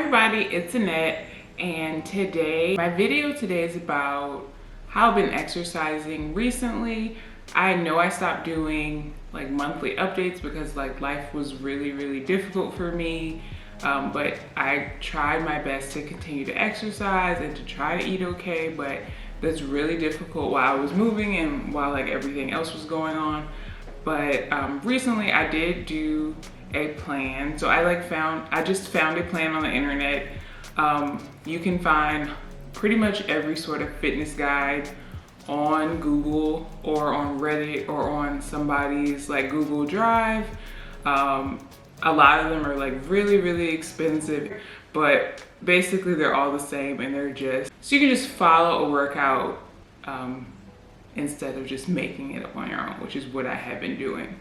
everybody, it's Annette, and my video today is about how I've been exercising recently. I know I stopped doing like monthly updates because like life was really difficult for me, but I tried my best to continue to exercise and to try to eat okay, but that's really difficult while I was moving and while like everything else was going on. But recently I did do a plan. So I just found a plan on the internet. You can find pretty much every sort of fitness guide on Google or on Reddit or on somebody's like Google Drive. A lot of them are like really expensive, but basically they're all the same, and so you can just follow a workout instead of just making it up on your own, which is what I have been doing.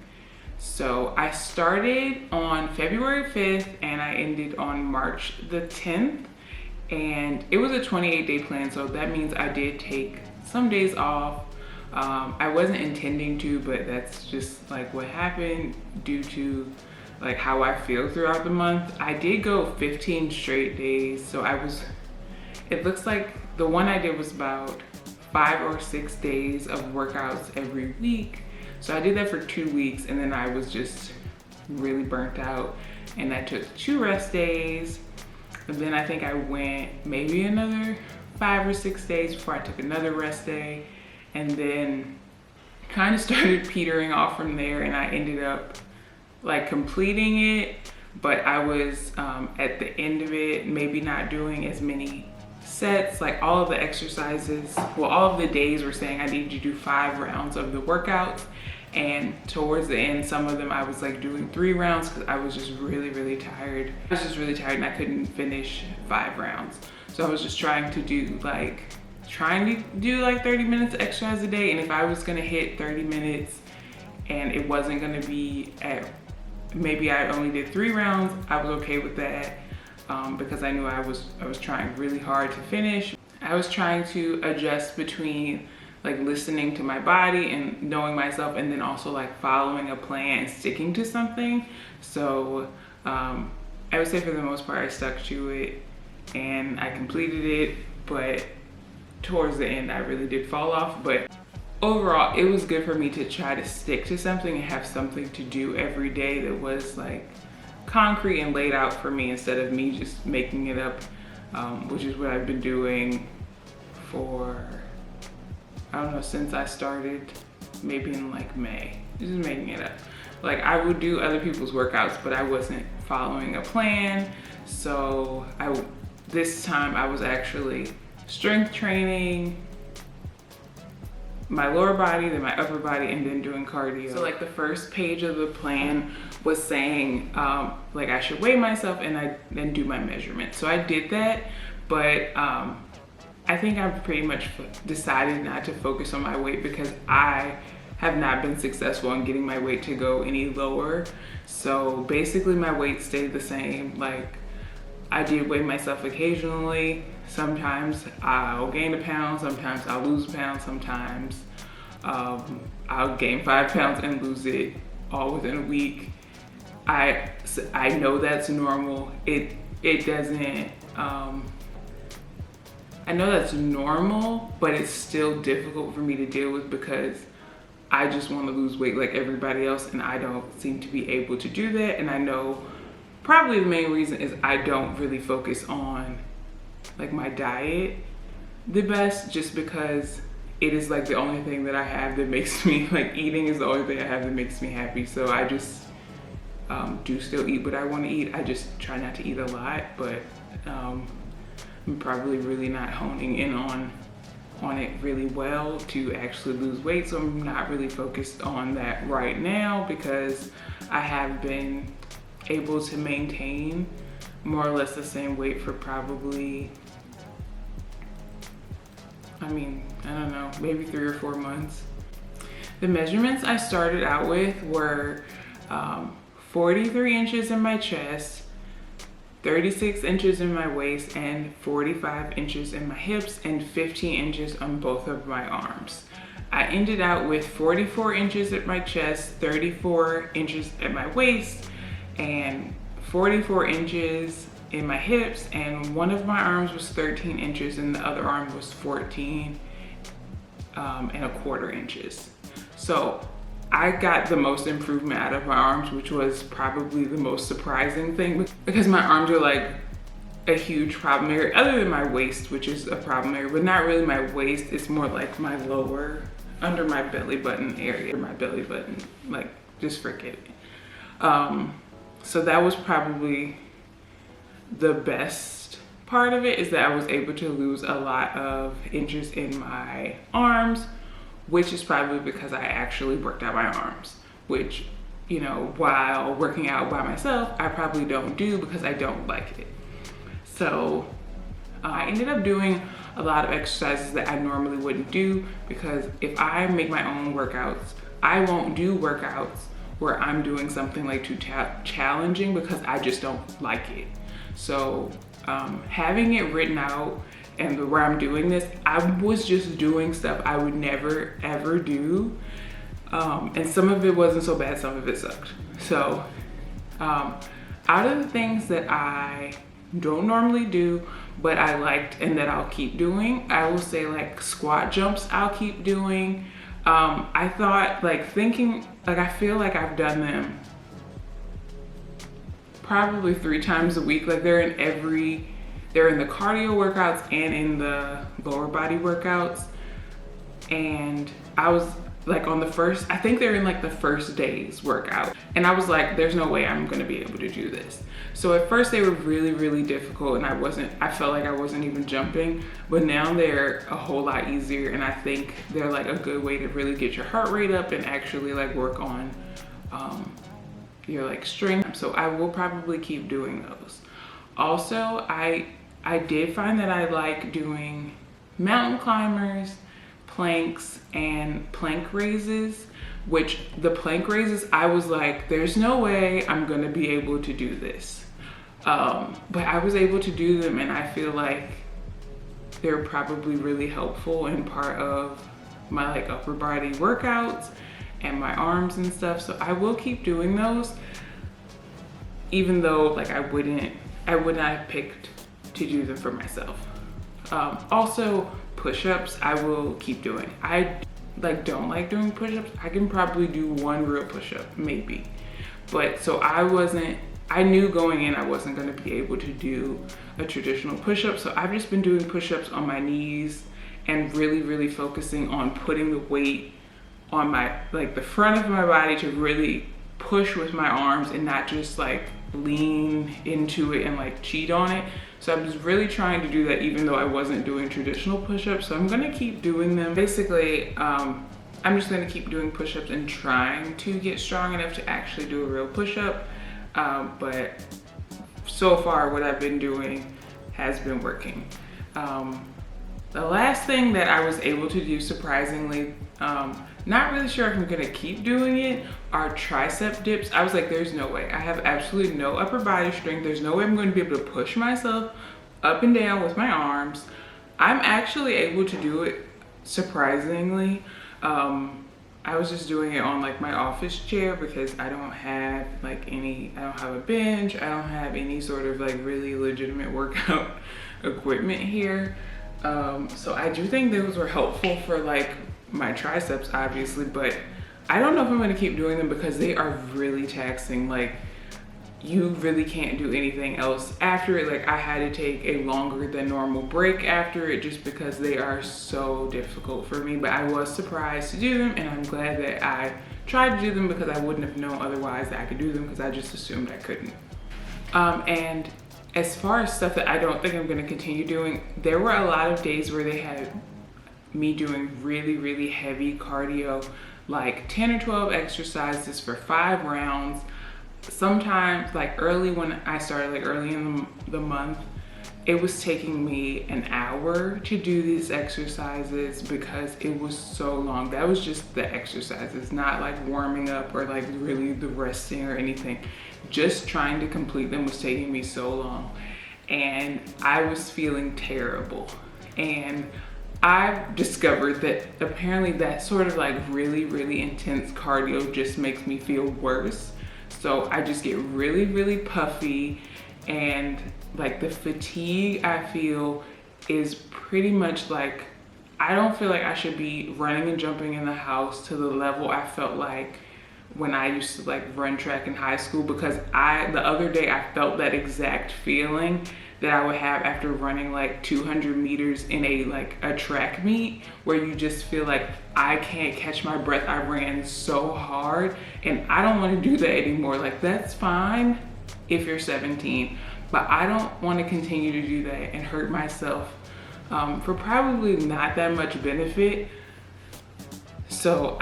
So I started on February 5th and I ended on March the 10th, and it was a 28-day plan, so that means I did take some days off. I wasn't intending to, but that's just like what happened due to like how I feel throughout the month. I did go 15 straight days, so it looks like the one I did was about 5 or 6 days of workouts every week. So I did that for 2 weeks, and then I was just really burnt out, and I took 2 rest days. And then I think I went maybe another 5 or 6 days before I took another rest day, and then kind of started petering off from there, and I ended up like completing it, but I was at the end of it maybe not doing as many sets. Like all of the exercises, well, all of the days were saying I needed to do 5 rounds of the workouts, and towards the end some of them I was like doing 3 rounds because I was just really tired. I was just really tired and I couldn't finish 5 rounds, so I was just trying to do like 30 minutes of exercise a day. And if I was gonna hit 30 minutes and it wasn't gonna be at, maybe I only did 3 rounds, I was okay with that, because I knew I was trying really hard to finish. I was trying to adjust between like listening to my body and knowing myself, and then also like following a plan and sticking to something. So I would say for the most part I stuck to it and I completed it, but towards the end I really did fall off. But overall it was good for me to try to stick to something and have something to do every day that was like concrete and laid out for me, instead of me just making it up, which is what I've been doing for, I don't know, since I started maybe in like May, just making it up. Like I would do other people's workouts, but I wasn't following a plan. So this time I was actually strength training my lower body, then my upper body, and then doing cardio. So like the first page of the plan was saying like I should weigh myself and then do my measurement. So I did that, but I think I've pretty much decided not to focus on my weight because I have not been successful in getting my weight to go any lower. So basically my weight stayed the same. Like I did weigh myself occasionally. Sometimes I'll gain a pound, sometimes I'll lose a pound, sometimes I'll gain 5 pounds and lose it all within a week. I know that's normal. It doesn't, I know that's normal, but it's still difficult for me to deal with because I just want to lose weight like everybody else, and I don't seem to be able to do that. And I know probably the main reason is I don't really focus on like my diet the best, just because it is like the only thing that I have that makes me, like eating is the only thing I have that makes me happy. So I just do still eat what I want to eat. I just try not to eat a lot, but I'm probably really not honing in on it really well to actually lose weight. So I'm not really focused on that right now because I have been able to maintain more or less the same weight for probably, I don't know, maybe 3 or 4 months. The measurements I started out with were 43 inches in my chest, 36 inches in my waist, and 45 inches in my hips, and 15 inches on both of my arms. I ended out with 44 inches at my chest, 34 inches at my waist, and 44 inches in my hips, and one of my arms was 13 inches and the other arm was 14 and a quarter inches. So I got the most improvement out of my arms, which was probably the most surprising thing, because my arms are like a huge problem area, other than my waist, which is a problem area, but not really my waist. It's more like my lower, under my belly button area, my belly button, like just forget it. So that was probably the best part of it, is that I was able to lose a lot of inches in my arms, which is probably because I actually worked out my arms, which, you know, while working out by myself, I probably don't do because I don't like it. So I ended up doing a lot of exercises that I normally wouldn't do, because if I make my own workouts, I won't do workouts where I'm doing something like too challenging, because I just don't like it. So having it written out and where I'm doing this, I was just doing stuff I would never ever do. And some of it wasn't so bad, some of it sucked. So out of the things that I don't normally do, but I liked and that I'll keep doing, I will say like squat jumps I'll keep doing. I thought, like, thinking, like, I feel like I've done them probably 3 times a week. Like, they're in the cardio workouts and in the lower body workouts. And I was like, on the first, I think they're in like the first day's workout. And I was like, there's no way I'm gonna be able to do this. So at first they were really, really difficult, and I felt like I wasn't even jumping, but now they're a whole lot easier. And I think they're like a good way to really get your heart rate up and actually like work on your like strength. So I will probably keep doing those. Also, I did find that I like doing mountain climbers, planks, and plank raises, which the plank raises, I was like, there's no way I'm gonna be able to do this. But I was able to do them, and I feel like they're probably really helpful in part of my like upper body workouts and my arms and stuff. So I will keep doing those, even though like I would not have picked to do them for myself. Also, push-ups I will keep doing. I like don't like doing push-ups. I can probably do one real push-up maybe, but so I knew going in I wasn't going to be able to do a traditional push-up. So I've just been doing push-ups on my knees and really focusing on putting the weight on my like the front of my body to really push with my arms and not just like lean into it and like cheat on it. So I was really trying to do that, even though I wasn't doing traditional push-ups. So I'm gonna keep doing them. Basically, I'm just gonna keep doing push-ups and trying to get strong enough to actually do a real push-up. But so far what I've been doing has been working. The last thing that I was able to do, surprisingly, not really sure if I'm gonna keep doing it, are tricep dips. I was like, there's no way. I have absolutely no upper body strength. There's no way I'm going to be able to push myself up and down with my arms. I'm actually able to do it, surprisingly. I was just doing it on like my office chair, because I don't have like I don't have a bench. I don't have any sort of like really legitimate workout equipment here. So I do think those were helpful for like my triceps, obviously, but I don't know if I'm going to keep doing them because they are really taxing. Like, you really can't do anything else after it. Like, I had to take a longer than normal break after it just because they are so difficult for me. But I was surprised to do them, and I'm glad that I tried to do them, because I wouldn't have known otherwise that I could do them, because I just assumed I couldn't. And as far as stuff that I don't think I'm going to continue doing, there were a lot of days where they had me doing really heavy cardio, like 10 or 12 exercises for 5 rounds. Sometimes, like early when I started, like early in the month, it was taking me an hour to do these exercises because it was so long. That was just the exercises, not like warming up or like really the resting or anything. Just trying to complete them was taking me so long, and I was feeling terrible. And I've discovered that apparently that sort of like really intense cardio just makes me feel worse. So I just get really puffy, and like the fatigue I feel is pretty much like, I don't feel like I should be running and jumping in the house to the level I felt like when I used to like run track in high school, because the other day I felt that exact feeling that I would have after running like 200 meters in a track meet, where you just feel like I can't catch my breath. I ran so hard and I don't want to do that anymore. Like, that's fine if you're 17, but I don't want to continue to do that and hurt myself for probably not that much benefit. So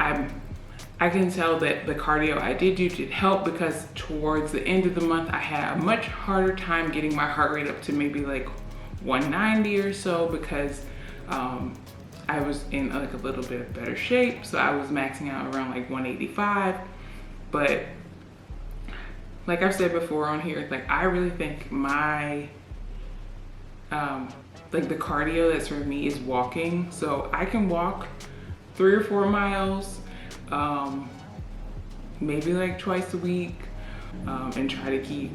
I can tell that the cardio I did help, because towards the end of the month, I had a much harder time getting my heart rate up to maybe like 190 or so, because I was in like a little bit of better shape. So I was maxing out around like 185. But like I've said before on here, like I really think my, like the cardio that's for me is walking. So I can walk 3 or 4 miles, maybe like twice a week, and try to keep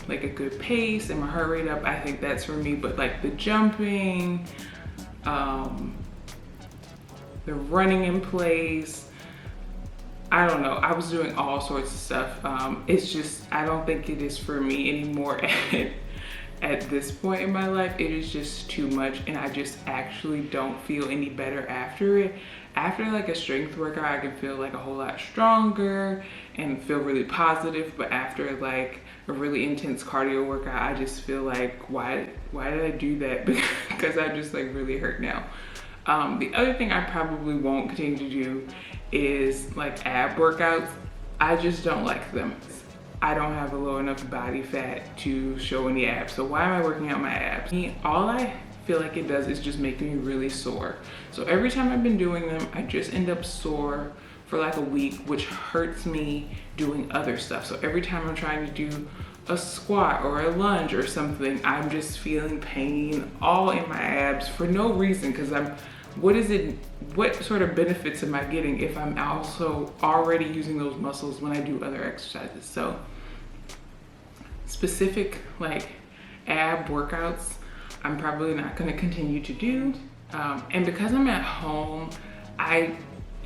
like a good pace and my heart rate up. I think that's for me. But like the jumping, the running in place, I don't know. I was doing all sorts of stuff. It's just, I don't think it is for me anymore at this point in my life. It is just too much, and I just actually don't feel any better after it. After like a strength workout, I can feel like a whole lot stronger and feel really positive. But after like a really intense cardio workout, I just feel like, why did I do that? Because I just like really hurt now. The other thing I probably won't continue to do is like ab workouts. I just don't like them. I don't have a low enough body fat to show any abs. So why am I working out my abs? All I feel like it does is just make me really sore. So every time I've been doing them, I just end up sore for like a week, which hurts me doing other stuff. So every time I'm trying to do a squat or a lunge or something, I'm just feeling pain all in my abs for no reason, because what sort of benefits am I getting if I'm also already using those muscles when I do other exercises? So specific like ab workouts, I'm probably not going to continue to do. And because I'm at home, I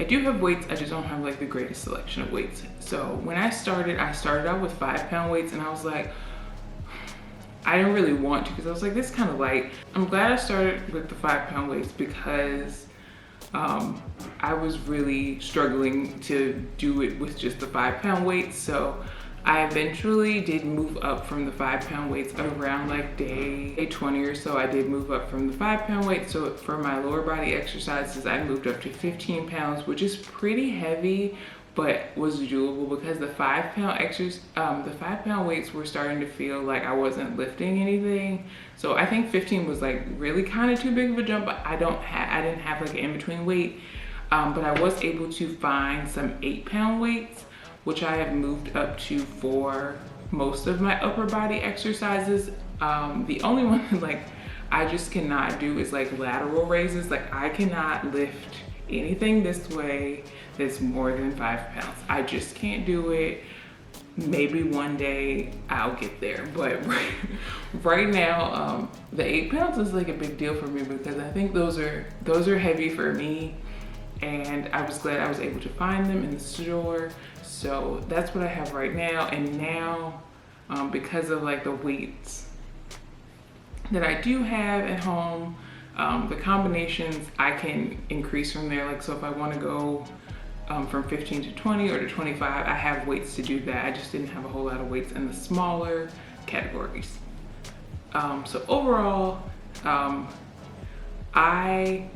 do have weights. I just don't have like the greatest selection of weights. So when I started out with 5-pound weights, and I was like, I didn't really want to, because I was like, this is kind of light. I'm glad I started with the 5-pound weights, because I was really struggling to do it with just the 5-pound weights. So I eventually did move up from the 5-pound weights around like day 20 or so. I did move up from the 5-pound weight. So for my lower body exercises, I moved up to 15 pounds, which is pretty heavy, but was doable, because the 5-pound weights were starting to feel like I wasn't lifting anything. So I think 15 was like really kind of too big of a jump, but I didn't have like an in-between weight. But I was able to find some 8-pound weights, which I have moved up to for most of my upper body exercises. The only one like I just cannot do is like lateral raises. Like I cannot lift anything this way that's more than 5 pounds. I just can't do it. Maybe one day I'll get there, but right now the 8 pounds is like a big deal for me, because I think those are heavy for me, and I was glad I was able to find them in the store. So that's what I have right now. And now because of like the weights that I do have at home, the combinations I can increase from there. Like, so if I want to go from 15 to 20 or to 25, I have weights to do that. I just didn't have a whole lot of weights in the smaller categories. So overall, I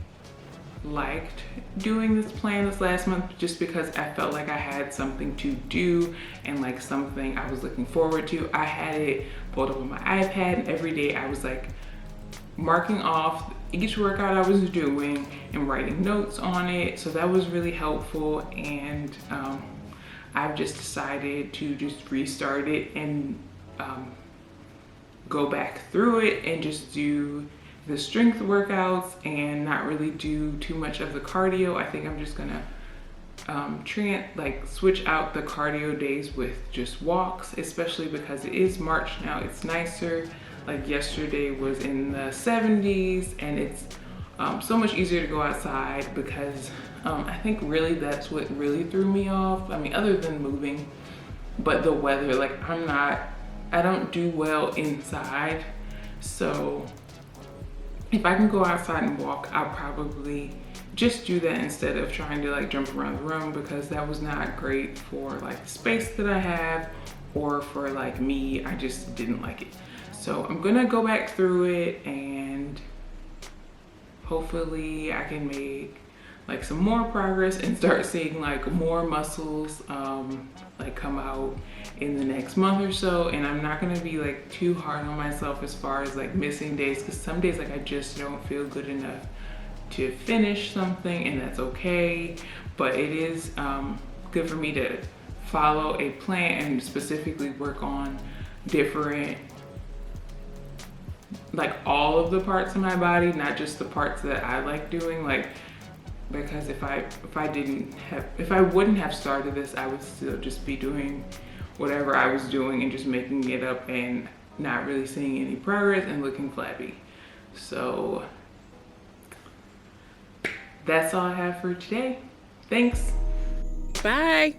liked doing this plan this last month, just because I felt like I had something to do and like something I was looking forward to. I had it pulled up on my iPad, and every day I was like marking off each workout I was doing and writing notes on it. So that was really helpful, and I've just decided to just restart it and go back through it and just do the strength workouts and not really do too much of the cardio. I think I'm just gonna switch out the cardio days with just walks, especially because it is March now. It's nicer. Like yesterday was in the 70s, and it's so much easier to go outside because I think really that's what really threw me off. I mean, other than moving, but the weather. Like I don't do well inside, so if I can go outside and walk, I'll probably just do that instead of trying to like jump around the room, because that was not great for like the space that I have or for like me. I just didn't like it. So I'm gonna go back through it and hopefully I can make like some more progress and start seeing like more muscles like come out in the next month or so. And I'm not gonna be like too hard on myself as far as like missing days, because some days like I just don't feel good enough to finish something, and that's okay. But it is good for me to follow a plan and specifically work on different, like all of the parts of my body, not just the parts that I like doing. Like, because if I wouldn't have started this, I would still just be doing whatever I was doing and just making it up and not really seeing any progress and looking flabby. So that's all I have for today. Thanks. Bye.